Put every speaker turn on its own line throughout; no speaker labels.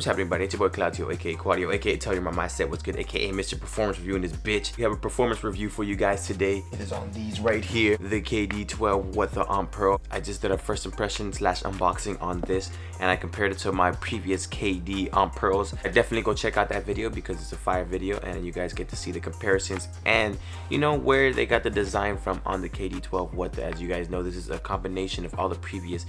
What's happening, buddy? It's your boy Cloutiob, aka Quadio, aka Tell Your Mama I Said What's Good, aka Mr. Performance Review in this bitch. We have a performance review for you guys today. It is on these right here, the KD12 with the auntpearl. I just did a first impression slash unboxing on this, and I compared it to my previous KD auntpearls. I definitely go check out that video because it's a fire video, and you guys get to see the comparisons and you know where they got the design from on the KD12 what. As you guys know, this is a combination of all the previous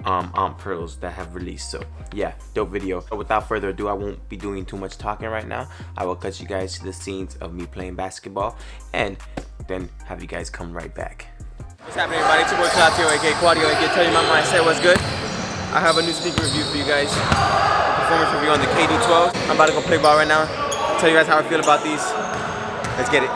auntpearls that have released. So yeah, dope video. But without further ado, I won't be doing too much talking right now. I will cut you guys to the scenes of me playing basketball and then have you guys come right back. What's happening, everybody? It's your boy Cloutiob, aka Quadio, aka Tell Your Mama I Said What's Good. I have a new sneaker review for you guys, a performance review on the KD12. I'm about to go play ball right now, tell you guys how I feel about these. Let's get it.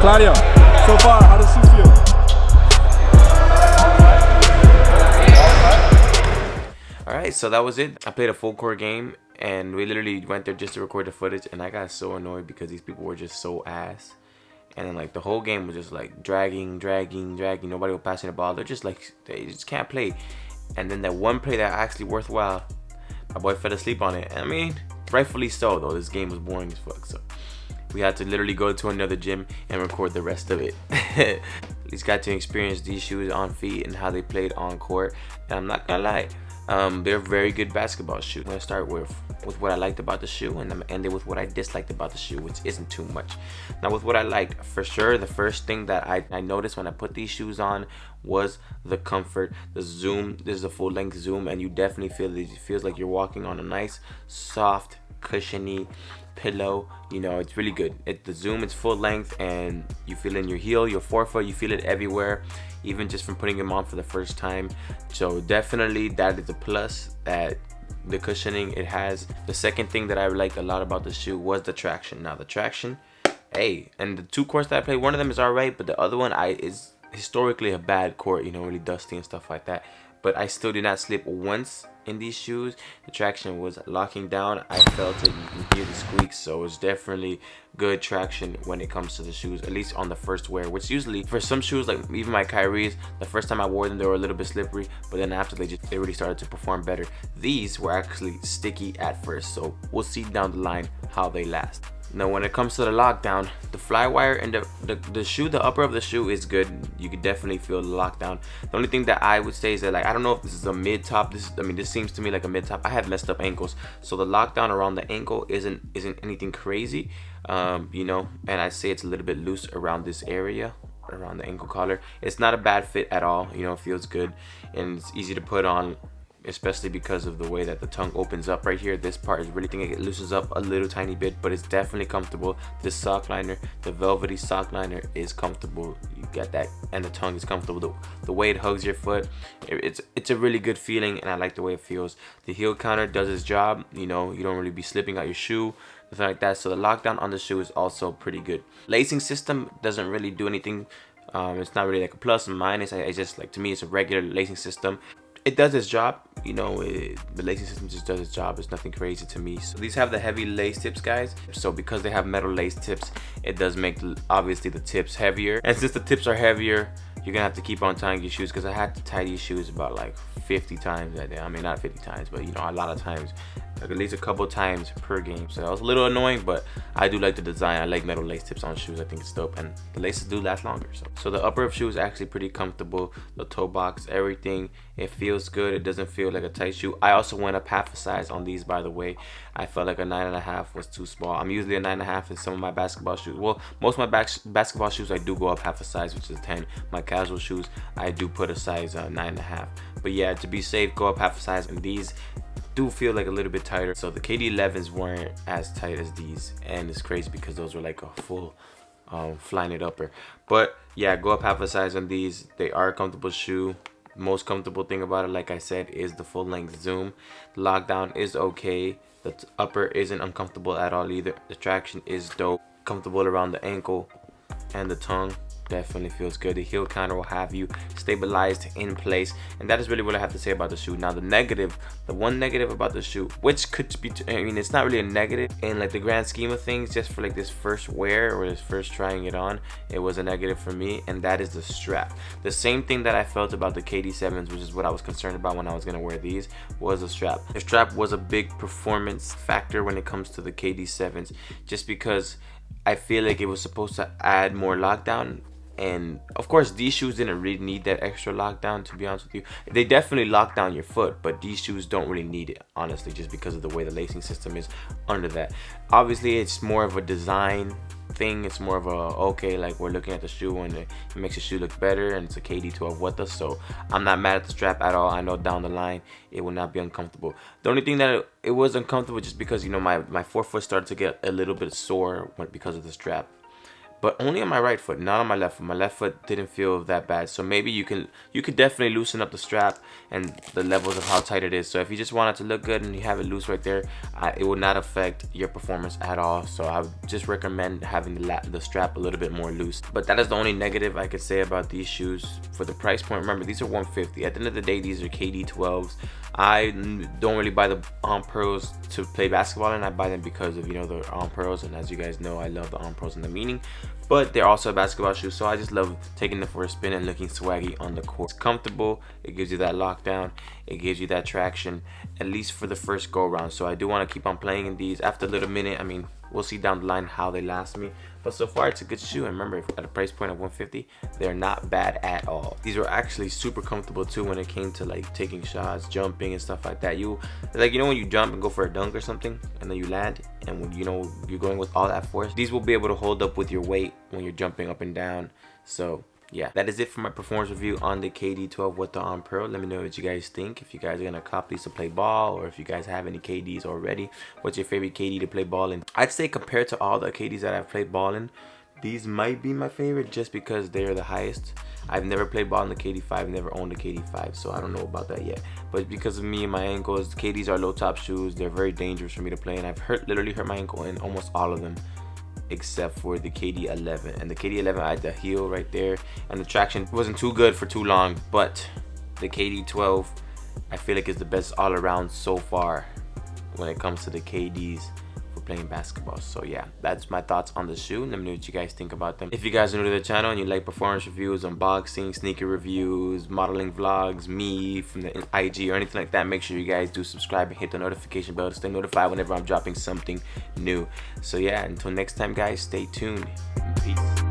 Claudia, so far, how does she feel?
Alright, so that was it. I played a full court game and we literally went there just to record the footage, and I got so annoyed because these people were just so ass. And then like the whole game was just like dragging. Nobody was passing the ball. They're just like, they just can't play. And then that one play that actually worthwhile, my boy fell asleep on it. I mean, rightfully so though. This game was boring as fuck. So we had to literally go to another gym and record the rest of it. At least got to experience these shoes on feet and how they played on court. And I'm not gonna lie, they're very good basketball shoes. I'm gonna start with what I liked about the shoe, and I'm gonna end it with what I disliked about the shoe, which isn't too much. Now with what I liked, for sure, the first thing that I noticed when I put these shoes on was the comfort, the zoom. This is a full length zoom, and you definitely feel it. It feels like you're walking on a nice, soft, cushiony pillow. You know, it's really good. The zoom is full length, and you feel it in your heel, your forefoot, you feel it everywhere, even just from putting them on for the first time. So definitely that is a plus, that the cushioning it has. The second thing that I liked a lot about the shoe was the traction. Now the traction, hey, and the two courts that I played, one of them is alright, but the other one is historically a bad court, you know, really dusty and stuff like that. But I still did not slip once in these shoes. The traction was locking down. I felt it. You can hear the squeaks. So it's definitely good traction when it comes to the shoes, at least on the first wear, which usually for some shoes, like even my Kyrie's, the first time I wore them they were a little bit slippery, but then after they really started to perform better. These were actually sticky at first, so we'll see down the line how they last. Now when it comes to the lockdown, the fly wire, and the shoe, the upper of the shoe is good. You could definitely feel the lockdown. The only thing that I would say is that, like, I don't know if this is a mid top. This seems to me like a mid top. I have messed up ankles, so the lockdown around the ankle isn't anything crazy, you know. And I say it's a little bit loose around this area, around the ankle collar. It's not a bad fit at all, you know. It feels good and it's easy to put on, especially because of the way that the tongue opens up right here. This part is really, I think it loosens up a little tiny bit, but it's definitely comfortable. This sock liner, the Velvety sock liner, is comfortable. You get that, and the tongue is comfortable. The way it hugs your foot, it's a really good feeling, and I like the way it feels. The heel counter does its job. You know, you don't really be slipping out your shoe, nothing like that. So the lockdown on the shoe is also pretty good. Lacing system doesn't really do anything. It's not really like a plus and minus. I just, like, to me, it's a regular lacing system. It does its job, you know. The lacing system just does its job. It's nothing crazy to me. So these have the heavy lace tips, guys. So because they have metal lace tips, it does make obviously the tips heavier. And since the tips are heavier, you're gonna have to keep on tying your shoes, because I had to tie these shoes about like 50 times that day. I mean, not 50 times, but you know, a lot of times, like at least a couple times per game. So that was a little annoying, but I do like the design. I like metal lace tips on shoes. I think it's dope, and the laces do last longer. So the upper of shoe is actually pretty comfortable. The toe box, everything, it feels good. It doesn't feel like a tight shoe. I also went up half a size on these, by the way. I felt like a 9.5 was too small. I'm usually a 9.5 in some of my basketball shoes. Well, most of my basketball shoes, I do go up half a size, which is 10. My casual shoes, I do put a size 9.5. But yeah, to be safe, go up half a size. And these do feel like a little bit tighter. So the KD 11s weren't as tight as these, and it's crazy because those were like a full Flyknit upper. But yeah, go up half a size on these. They are a comfortable shoe. Most comfortable thing about it, like I said, is the full length zoom. The lockdown is okay. The upper isn't uncomfortable at all either. The traction is dope. Comfortable around the ankle, and the tongue definitely feels good. The heel counter will have you stabilized in place, and that is really what I have to say about the shoe. Now the negative, the one negative about the shoe, which could be, I mean, it's not really a negative in like the grand scheme of things, just for like this first wear or this first trying it on, it was a negative for me, and that is the strap. The same thing that I felt about the KD7s, which is what I was concerned about when I was gonna wear these, was the strap. The strap was a big performance factor when it comes to the KD7s, just because I feel like it was supposed to add more lockdown. And of course, these shoes didn't really need that extra lockdown, to be honest with you. They definitely lock down your foot, but these shoes don't really need it, honestly, just because of the way the lacing system is under that. Obviously, it's more of a design thing. It's more of a, okay, like, we're looking at the shoe and it makes the shoe look better, and it's a KD12 with us, so I'm not mad at the strap at all. I know down the line it will not be uncomfortable. The only thing that it was uncomfortable just because, you know, my forefoot started to get a little bit sore because of the strap. But only on my right foot, not on my left foot. My left foot didn't feel that bad. So maybe you could definitely loosen up the strap and the levels of how tight it is. So if you just want it to look good and you have it loose right there, it will not affect your performance at all. So I would just recommend having the strap a little bit more loose. But that is the only negative I could say about these shoes for the price point. Remember, these are $150. At the end of the day, these are KD12s. I don't really buy the auntpearls to play basketball, and I buy them because of, you know, the auntpearls. And as you guys know, I love the auntpearls and the meaning. But they're also a basketball shoe, so I just love taking them for a spin and looking swaggy on the court. It's comfortable, it gives you that lockdown, it gives you that traction, at least for the first go around. So I do want to keep on playing in these. After a little minute, I mean, we'll see down the line how they last me. But so far, it's a good shoe. And remember, at a price point of $150, they're not bad at all. These were actually super comfortable too when it came to like taking shots, jumping and stuff like that. You know when you jump and go for a dunk or something, and then you land, and when you know you're going with all that force, these will be able to hold up with your weight when you're jumping up and down. So yeah, that is it for my performance review on the KD12 with the auntpearl. Let me know what you guys think. If you guys are gonna copy these to play ball, or if you guys have any KDs already, what's your favorite KD to play ball in? I'd say compared to all the KDs that I've played ball in, these might be my favorite just because they're the highest. I've never played ball in the KD5, never owned a KD5, so I don't know about that yet. But because of me and my ankles, KDs are low top shoes. They're very dangerous for me to play, and I've literally hurt my ankle in almost all of them, except for the KD11. And the KD11, I had the heel right there, and the traction wasn't too good for too long. But the KD12, I feel like is the best all around so far when it comes to the KDs for playing basketball. So yeah, that's my thoughts on the shoe. Let me know what you guys think about them. If you guys are new to the channel and you like performance reviews, unboxing, sneaker reviews, modeling vlogs, me from the IG or anything like that, make sure you guys do subscribe and hit the notification bell to stay notified whenever I'm dropping something new. So yeah, until next time guys, stay tuned. Peace.